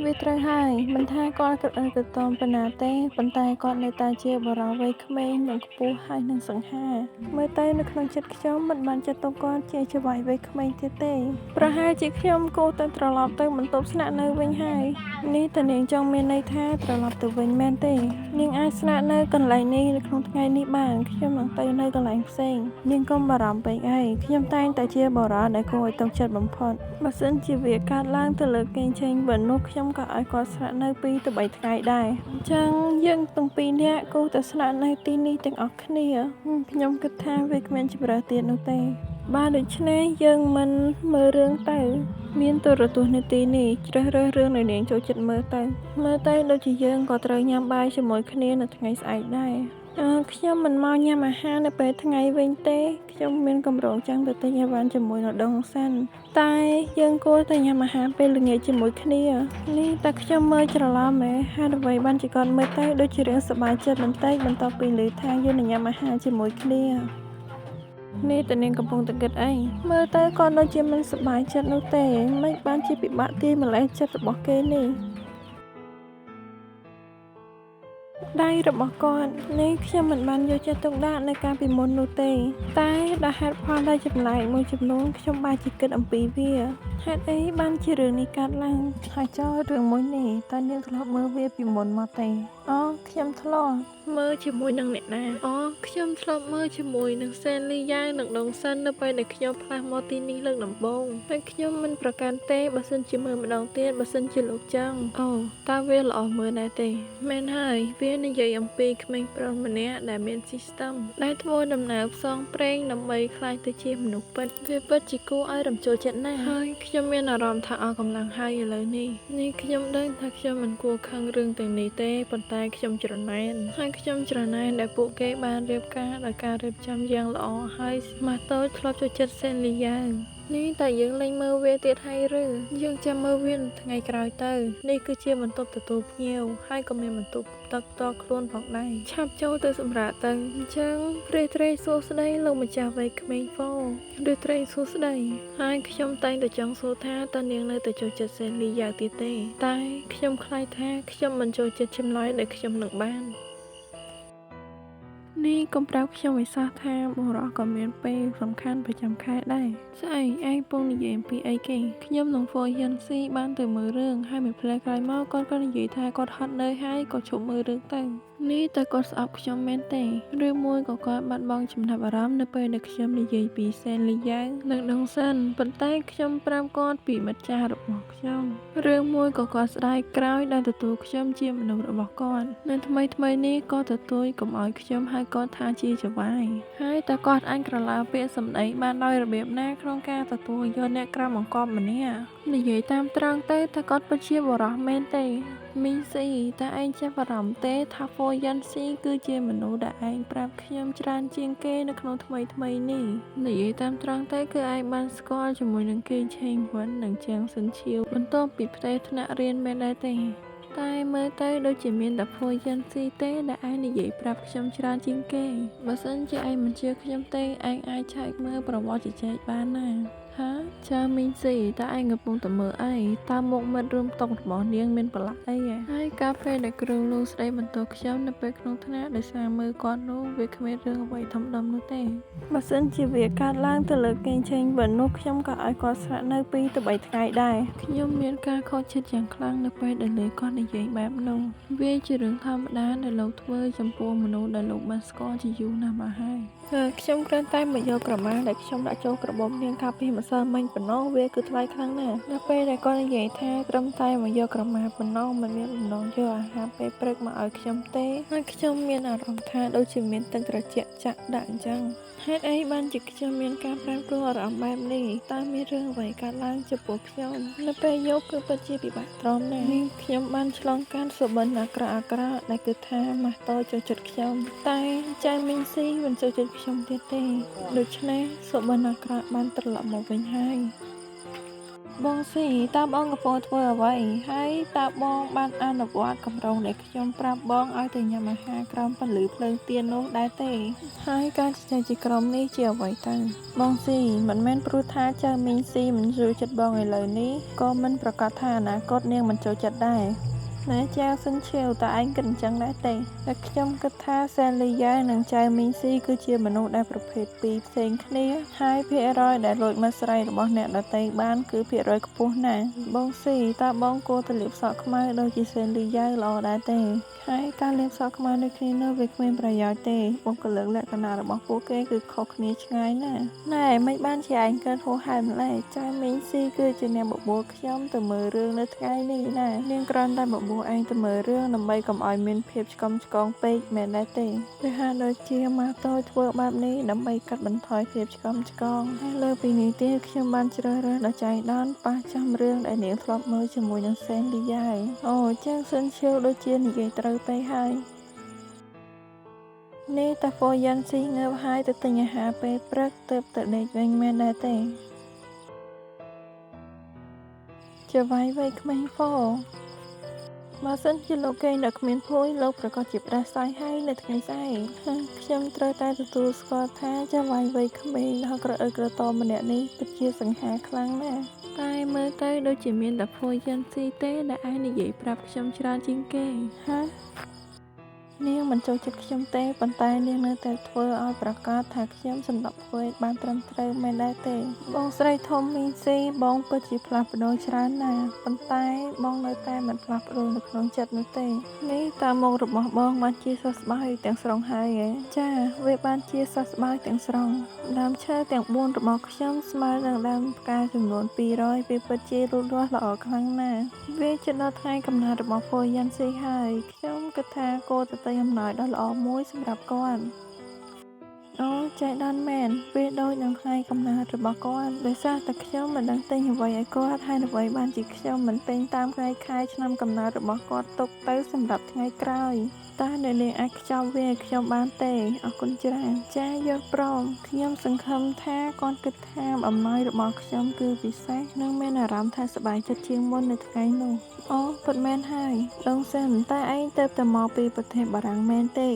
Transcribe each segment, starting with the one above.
វាត្រូវហើយមិនថាគាត់ក្រអឺក្រទមប៉ុណ្ណាទេប៉ុន្តែគាត់នៅតែជាបរិវ័យក្មេងនិងខ្ពស់ហើយនឹងសង្ហាមើលទៅនៅក្នុងចិត្តខ្ញុំមិនបានចាត់ទុកគាត់ជាចៅហ្វាយវ័យក្មេងទៀតទេប្រហែលជាខ្ញុំគួរតែត្រឡប់ទៅបន្ទប់ស្នាក់នៅវិញហើយនេះតើនាងចង់មានន័យថាត្រឡប់ទៅវិញមែនទេនាងអាចស្នាក់នៅកន្លែងនេះនៅក្នុងថ្ងៃនេះបានខ្ញុំនឹងទៅនៅកន្លែងផ្សេងនាងកុំបារម្ភពេកអីខ្ញុំតែងតែជាបរិដែលគួរឲ្យទុកចិត្តបំផុតបើសិនជាវាកើតឡើងទៅលើគេងឆេងវិញនោះខ្ញុំក៏ឲ្យគាត់ស្នាក់នៅ2ទៅ3ថ្ងៃដែរអញ្ចឹងយើងទាំងពីរនាក់គួរតែស្នាក់នៅទីនេះទាំងអស់គ្នាខ្ញុំគិតថាវាគ្មានជម្រើសទៀតនោះទេបើដូច្នេះយើងមិនមើលរឿងទៅមានទូរទស្សន៍នាទីនេះជ្រើសរើសរឿងនៅនាងចូលចិត្តមើលទៅដូចជាយើងក៏ត្រូវញ៉ាំបាយជាមួយគ្នានៅថ្ងៃស្អែកដែរខ្ញុំមិនមកញ៉ាំអាហារនៅពេលថ្ងៃវិញទេខ្ញុំមានកម្រងចង់ទៅទិញអីវ៉ាន់ជាមួយនៅដងសាន់តែយើងគួរតែញ៉ាំអាហារពេលល្ងាចជាមួយគ្នានេះតែខ្ញុំមើលច្រឡំហេតុអ្វីបានជាគាត់មើលទៅដូចជារឿងសប្បាយចិត្តបន្តិចបន្ទាប់ពីឮថាយើងនឹងញ៉ាំអាហារជាមួយគ្នានេះតើនាងកំពុងតែគិតអីមើលទៅគាត់ដូចជាមិនសប្បាយចិត្តនោះទេមិនបានជាពិបាកទាយម្លេះចិត្តរបស់គេនេះដៃរបស់គាត់នេះខ្ញុំមិនបានយកចិត្តទុកដាក់នៅការពីមុននោះទេតែដោយហេតុផលដែលចម្លែកមួយចំនួនខ្ញុំបានជាគិតអំពីវាហេតុអីបានជារឿងនេះកើតឡើងហើយចោលរឿងមួយនេះតើនាងធ្លាប់មើលវាពីមុនមកទេខ្ញុំធ្លាប់មើលជាមួយនឹងអ្នកណាខ្ញុំធ្លាប់មើលជាមួយនឹងសែនលីយ៉ាងនិងដងសិននៅពេលដែលខ្ញុំផ្លាស់មកទីនេះលើកដំបូងហើយខ្ញុំមិនប្រកាន់ទេបើសិនជាមើលម្ដងទៀតបើសិនជាលោកចង់តើវាល្អមើលដែរទេមែនហើយវានិយាយអំពីក្មេងប្រុសម្នាក់ដែលមាន system ដែលធ្វើដំណើរផ្សងព្រេងដើម្បីក្លាយទៅជាមនុស្សពិតវាពិតជាគួរឲ្យរំជើបចិត្តណាស់ហើយខ្ញុំមានអារម្មណ៍ថាអស់កម្លាំងហើយឥឡូវនេះខ្ញុំដឹងថាខ្ញុំមិនគួរខឹងរឿងទាំងនេះទេប៉ុន្តែខ្ញុំច្រណែនហើយខ្ញុំច្រណែនដែលពួកគេបានរៀបការដោយការរៀបចំយ៉ាងល្អហើយម៉ាតូចធ្លាប់ចូលចិត្តសេនលីយ៉ាងតែយើងលែងមើលវាទៀតហើយឬយើងចាំមើលវាថ្ងៃក្រោយទៅនេះគឺជាបន្ទប់ទទួលភ្ញៀវហើយក៏មានបន្ទប់ទឹកផ្ទាល់ខ្លួនផងដែរឆាប់ចូលទៅសម្រាប់ទៅអញ្ចឹងព្រះត្រីសួស្ដីលោកម្ចាស់វ័យក្មេងហ្វព្រះត្រីសួស្ដីហើយខ្ញុំតែងតែចង់សួរថាតើនាងនៅតែចូលចិត្តសេនលីយ៉ាងទៀតទេតែខ្ញុំខ្លាចថាខ្ញុំមិនចូលចិត្តចម្លើយដែលខ្ញុំនឹងបាននេះកុំប្រាប់ខ្ញុំឲ្យសោះថាបុរសក៏មានពេលសំខាន់ប្រចាំខែដែរស្អីឯងពងនិយាយអំពីអីគេខ្ញុំនឹងហ្វយយ៉ាន់ស៊ីបានទៅមើលរឿងហើយមួយផ្លែក្រោយមកគាត់ក៏និយាយថាគាត់ហត់នឿយហើយក៏ជប់មើលរឿងទៅនេះតែគាត់ស្អប់ខ្ញុំមែនទេឬមួយក៏គាត់បាត់បង់ចំណាប់អារម្មណ៍នៅពេលដែលខ្ញុំនិយាយពីសែនលីយ៉ាងនិងដងសិនប៉ុន្តែខ្ញុំប្រាប់គាត់ពីមិត្តចាស់របស់ខ្ញុំរឿងមួយក៏គាត់ស្ដាយក្រោយដែលទទួលខ្ញុំជាមនុស្សរបស់គាត់នៅថ្មីនេះក៏ទទួលកុំឲ្យខ្ញុំហៅគាត់ថាជាចវាយហើយតើគាត់អញក្រឡាពាក្យសម្ដីបានដោយរបៀបណាក្នុងការទទួលយកអ្នកក្រៅបង្គាប់ម្នាក់និយាយតាមត្រង់ទៅថាគាត់ពិតជាបរិសុទ្ធមែនទេមីងស៊ីតើឯងចាប់អារម្មណ៍ទេថាហ្វូយ៉ាន់ស៊ីគឺជាមនុស្សដែលឯងប្រាប់ខ្ញុំច្រើនជាងគេនៅក្នុងថ្មីនេះនិយាយតាមត្រង់ទៅគឺឯងបានស្គាល់ជាមួយនឹងគេឆេងវិននិងជាងសិនឈៀវបន្ទាប់ពីផ្ទៃថ្នាក់រៀនមែនដែរទេតែមើលទៅដូចជាមានតែហ្វូយ៉ាន់ស៊ីទេដែលឯងនិយាយប្រាប់ខ្ញុំច្រើនជាងគេបើសិនជាឯងមិនជឿខ្ញុំទេឯងអាចឆែកមើលប្រវត្តិជជែកបានណាចាមីងស៊ីតើឯងកំពុងតែមើលអីតើមុខមិត្តរួមតុរបស់នាងមានប្រឡាក់អីហើយកាហ្វេដែលគ្រូលោកស្ដីបន្ទោសខ្ញុំនៅពេលក្នុងថ្នាក់ដោយសារមើលគាត់នោះវាគ្មានរឿងអ្វីធំដុំនោះទេបើសិនជាវាកើតឡើងទៅលើគេងឆេងវិញនោះខ្ញុំក៏ឲ្យគាត់ស្នាក់នៅ2ទៅ3ថ្ងៃដែរខ្ញុំមានការខកចិត្តយ៉ាងខ្លាំងនៅពេលដែលលើគាត់និយាយបែបនោះវាជារឿងធម្មតាដែលលោកធ្វើចំពោះមនុស្សដែលលោកបានស្គាល់ជាយូរណាស់មកហើយខ្ញុំគ្រាន់តែមកយកក្រមាដែលខ្ញុំដាក់ចូលកាបូបនាងកាលពីម្សិលមិញប៉ុណ្ណោះវាគឺថ្លៃខ្លាំងណាស់នៅពេលដែលគាត់និយាយថាត្រឹមតែមកយកក្រមាប៉ុណ្ណោះមិនមានបំណងយកអាហារពេលព្រឹកមកឲ្យខ្ញុំទេហើយខ្ញុំមានអារម្មណ៍ថាដូចជាមានទឹកត្រជាក់ចាក់ដាក់អញ្ចឹងហេតុអីបានជាខ្ញុំមានការប្រែប្រួលអារម្មណ៍បែបនេះតើមានរឿងអ្វីកើតឡើងចំពោះខ្ញុំនៅពេលយប់គឺពិតជាពិបាកទ្រាំណាស់ខ្ញុំបានឆ្លងកាត់សុបិនអាក្រក់ដែលគឺថាម៉ាស់តូចចូលចិត្តខ្ញុំតែចៅមីងស៊ីមិនចូលចិត្តខ្ញុំទៀតទេដូច្នេះសុបិនអាក្រក់បានត្រឡប់មកវិញហើយ បងស៊ីតើបងកំពុងធ្វើអ្វីហើយតើបងបានអនុវត្តគម្រោងដែលខ្ញុំប្រាប់បងឲ្យទៅញ៉ាំអាហារក្រោមពន្លឺភ្លើងទៀននោះដែរទេហើយការជជែកជាក្រុមនេះជាអ្វីទៅបងស៊ីមិនមែនព្រោះថាចៅមីងស៊ីមិនចូលចិត្តបងឥឡូវនេះក៏មិនប្រកាសថាអនាគតនាងមិនចូលចិត្តដែរណែចៅសិនឈាវតើឯងគិតអញ្ចឹងដែរទេតែខ្ញុំគិតថាសែនលីយ៉ែនិងចៅមីងស៊ីគឺជាមនុស្សដែលប្រភេទពីរផ្សេងគ្នាហើយភាគរយដែលលួចមិត្តស្រីរបស់អ្នកដទៃបានគឺភាគរយខ្ពស់ណាស់បងស៊ីតើបងគួរទៅលាបសក់ខ្មៅដូចជាសែនលីយ៉ែល្អដែរទេហើយការលាបសក់ខ្មៅដូចគ្នានោះវាគ្មានប្រយោជន៍ទេបុគ្គលិកលក្ខណៈរបស់ពួកគេគឺខុសគ្នាឆ្ងាយណាស់ណែមិនបានជាឯងកើតហួសហេតុម្ល៉េះចៅមីងស៊ីគឺជាអ្នកបបួលខ្ញុំទៅមើលរឿងនៅថ្ងៃនេះណានាងគ្រាន់តែបបួលឯងទៅមើលរឿងដើម្បីកុំឲ្យមានភាពឆ្កំឆ្កងពេកមែនដែរទេវាហាក់ដូចជាម៉ាតូចធ្វើបែបនេះដើម្បីកាត់បន្ថយភាពឆ្កំឆ្កងហើយលើពីនេះទៀតខ្ញុំបានជ្រើសរើសដល់ចៃដន្យប៉ះចំរឿងដែលនាងធ្លាប់មើលជាមួយនឹងសែនលីយ៉ែអូចឹងសិនឈើដូចជានិយាយត្រូវពេកហើយនេះតាហ្វូយ៉ាន់ស៊ីងើបហើយទៅទិញអាហារពេលព្រឹកទើបទៅដេកវិញមែនដែរទេជាវាយវៃក្មេងហ្វបើសិនជាលោកគេងដែលគ្មានភួយលោកប្រកាសជាផ្ដាសាយហើយនៅថ្ងៃស្អែកខ្ញុំត្រូវតែទទួលស្គាល់ថាចាវាយវៃក្មេងដល់ក្រអឺក្រតម្នាក់នេះពិតជាសង្ហាខ្លាំងណាស់តែមើលទៅដូចជាមានតែភួយយ៉ាន់ស៊ីទេដែលឯងនិយាយប្រាប់ខ្ញុំច្រើនជាងគេហានាងមិនចូលចិត្តខ្ញុំទេប៉ុន្តែនាងនៅតែធ្វើឲ្យប្រកាសថាខ្ញុំសម្រាប់ធ្វើឲ្យបានត្រឹមត្រូវមែនដែរទេបងស្រីធំមីងស៊ីបងពិតជាផ្លាស់ប្ដូរច្រើនណាស់ប៉ុន្តែបងនៅតែមិនផ្លាស់ប្ដូរនៅក្នុងចិត្តនោះទេនេះតាមមុខរបស់បងបានជាសះស្បើយទាំងស្រុងហើយចាវាបានជាសះស្បើយទាំងស្រុងដើមឈើទាំង4របស់ខ្ញុំស្មើនឹងដើមផ្កាចំនួន200វាពិតជាលូតលាស់ល្អខ្លាំងណាស់វាជិតដល់ថ្ងៃកំណើតរបស់ហ្វូយ៉ាន់ស៊ីហើយខ្ញុំគិតថាគួរតែអំណោយដ៏ល្អមួយសម្រាប់គាត់អូចៃដន្យមែនពេលដូចនឹងថ្ងៃកំណើតរបស់គាត់ដោយសារតែខ្ញុំមិនដឹងទិញអ្វីឲ្យគាត់ហើយអ្វីបានជាខ្ញុំមិនទិញតាមថ្ងៃខែឆ្នាំកំណើតរបស់គាត់ទុកទៅសម្រាប់ថ្ងៃក្រោយតើអ្នកនាងអាចខ្ចប់វាឲ្យខ្ញុំបានទេអរគុណច្រើនចាយល់ព្រមខ្ញុំសង្ឃឹមថាគាត់គិតថាអំណោយរបស់ខ្ញុំគឺពិសេសនិងមានអារម្មណ៍ថាសប្បាយចិត្តជាងមុននៅថ្ងៃនោះអូពិតមែនហើយដងសិនតែឯងទៅតែមកពីប្រទេសបារាំងមែនទេ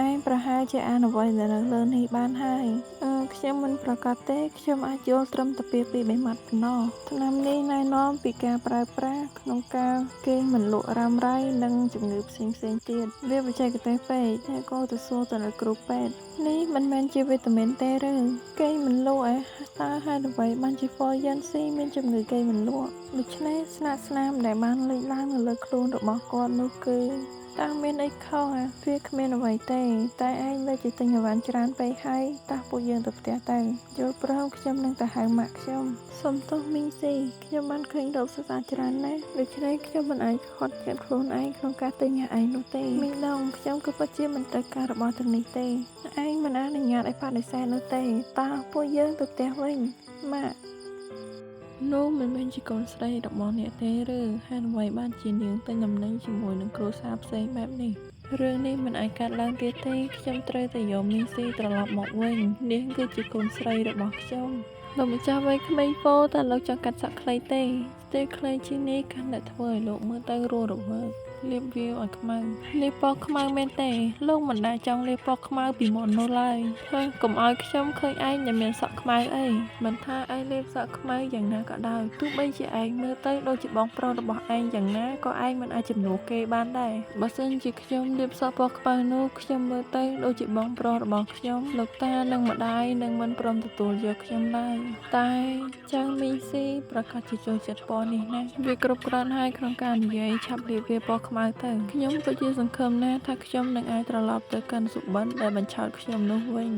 ឯងប្រហែលជាអានអ្វីដែលនៅលើនេះបានហើយខ្ញុំមិនប្រកាសទេខ្ញុំអាចយល់ត្រឹមតែពី3ម៉ាត់ប៉ុណ្ណោះថ្នាំនេះណែនាំពីការប្រើប្រាស់ក្នុងការគេងមិនលក់រ៉ាំរ៉ៃនិងជំងឺផ្សេងទៀតវាបច្ចេកទេសពេកតែក៏ទៅសួរទៅលើគ្រូពេទ្យនេះមិនមែនជាវីតាមីនទេឬគេងមិនលក់តើហេតុអ្វីបានជាហ្វយ៉ាន់ស៊ីមានជំងឺគេងមិនលក់ដូច្នេះស្នាមស្នាមដែលបានលេចឡើងនៅលើខ្លួនរបស់គាត់នោះគឺតើមានអីខុសវាគ្មានអ្វីទេតែឯងលើកជាទិញអីវ៉ាន់ច្រើនពេកហើយតើពួកយើងទៅផ្ទះទៅយល់ព្រមខ្ញុំនឹងទៅហៅម៉ាក់ខ្ញុំសុំទោសមីងស៊ីខ្ញុំបានឃើញរោគសរសើរច្រើនណាស់ដូច្នេះខ្ញុំមិនអាចខត់ចិត្តខ្លួនឯងក្នុងការទិញឲ្យឯងនោះទេមីងដងខ្ញុំក៏ពិតជាមិនត្រូវការរបស់ទាំងនេះទេឯងមិនអនុញ្ញាតឲ្យបដិសេធនោះទេតើពួកយើងទៅផ្ទះវិញម៉ាក់នោះមិនមែនជាកូនស្រីរបស់អ្នកទេឬហេតុអ្វីបានជានាងទិញដំណឹងជាមួយនឹងគ្រួសារផ្សេងបែបនេះរឿងនេះមិនអាចកាត់ឡើងទៀតទេខ្ញុំត្រូវតែយកមីងស៊ីត្រឡប់មកវិញនាងគឺជាកូនស្រីរបស់ខ្ញុំលោកម្ចាស់វ័យក្មេងពោតែលោកចង់កាត់សក់ខ្លីទេស្ទើរខ្លីជាងនេះកាន់តែធ្វើឲ្យលោកមើលទៅរស់រវើកលាបវាឲ្យខ្មៅលាបពណ៌ខ្មៅមែនទេលោកមិនដែលចង់លាបពណ៌ខ្មៅពីមុននោះឡើយហើយកុំឲ្យខ្ញុំឃើញឯងដែលមានសក់ខ្មៅអីមិនថាឯងលាបសក់ខ្មៅយ៉ាងណាក៏ដោយទោះបីជាឯងមើលទៅដូចជាបងប្រុសរបស់ឯងយ៉ាងណាក៏ឯងមិនអាចជំនួសគេបានដែរបើសិនជាខ្ញុំលាបសក់ពណ៌ខ្មៅនោះខ្ញុំមើលទៅដូចជាបងប្រុសរបស់ខ្ញុំលោកតានិងម្ដាយនឹងមិនព្រមទទួលយកខ្ញុំឡើយតែចៅមីងស៊ីប្រកាសជាចូលចិត្តពណ៌នេះណាស់វាគ្រប់គ្រាន់ហើយក្នុងការនិយាយឆាប់លាបវាពណ៌ខ្មៅទៅខ្ញុំពិតជាសង្ឃឹមណាស់ថាខ្ញុំនឹងអាចត្រឡប់ទៅកាន់សុបិនដែលបញ្ឆោតខ្ញុំនោះវិញ